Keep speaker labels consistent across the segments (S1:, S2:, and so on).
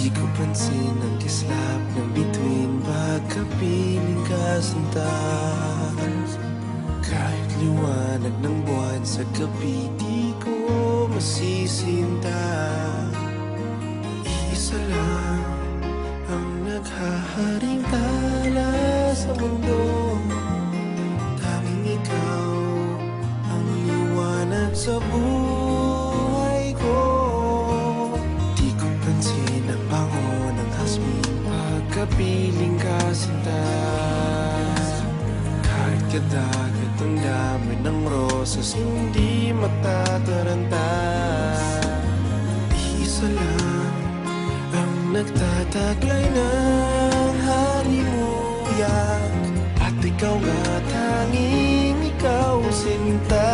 S1: Di ko pansin ang kislap ng bituin pagkapiling kasinta. Kahit liwanag ng buwan sa gabi, di ko masisinta. Iisa lang ang naghaharing tala sa mundo. Tanging ikaw ang liwanag sa buhay ko. Di ko pansin ang bango ng hasmin pagkapiling kasinta. Kahit kadagat ang dami ng rosas, hindi matataranta. Isa lang ang nagtataglay ng halimuyak, at ikaw nga, tanging ikaw, sinta.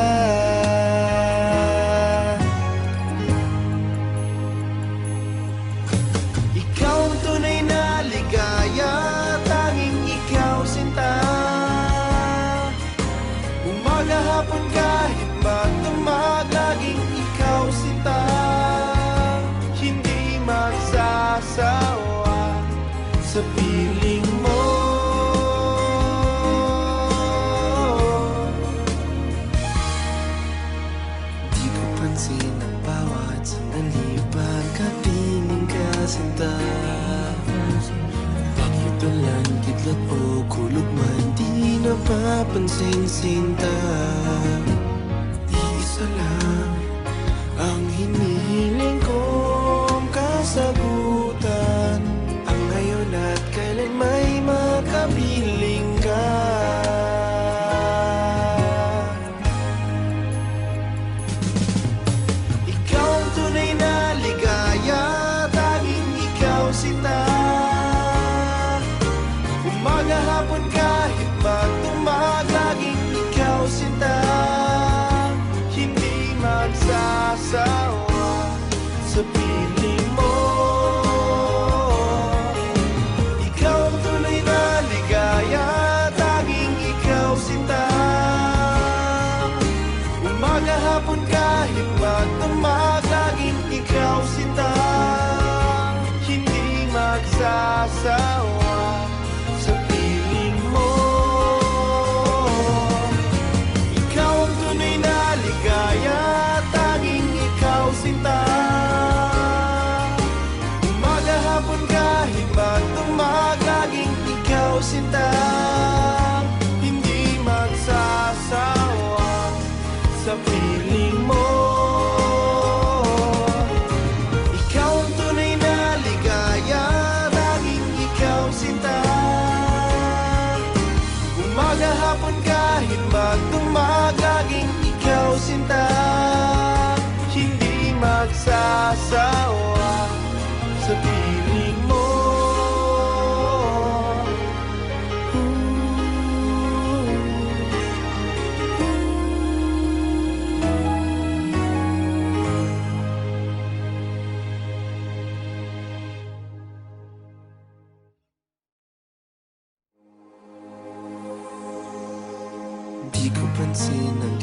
S1: Ikaw ang tunay na ligaya, tanging ikaw, sinta. Umaga, hapon, kahit magdamag, laging ikaw, sinta. Hindi magsasawa sa piling mo. Di ko pansin ang bawat sandali pagkapiling kasinta. Bakit walang kidlat o kulog man, di napapansin, sinta. Iisa lang ang hinihiling kong kasagutan, ang ngayon at kailan may makapiling ka. Ikaw ang tunay na ligaya, tanging ikaw, sinta. Umaga, hapon, kahit magdamag, laging ikaw, sinta. Hindi magsasawa sa piling mo. Ikaw ang tunay na ligaya, tanging ikaw, sinta. Umaga, hapon, kahit magdamag, laging ikaw, sinta. Hindi magsasawa sa piling mo. Ikaw ang tunay na ligaya, tanging ikaw, sinta. Umaga, hapon, kahit magdamag, laging ikaw, sinta. Hindi magsasawa sa piling mo. Ikaw ang tunay na ligaya, tanging ikaw, sinta. Umaga, hapon, kahit magdamag, laging ikaw, sinta. Hindi magsasawa sa piling mo. Di ko pansin ang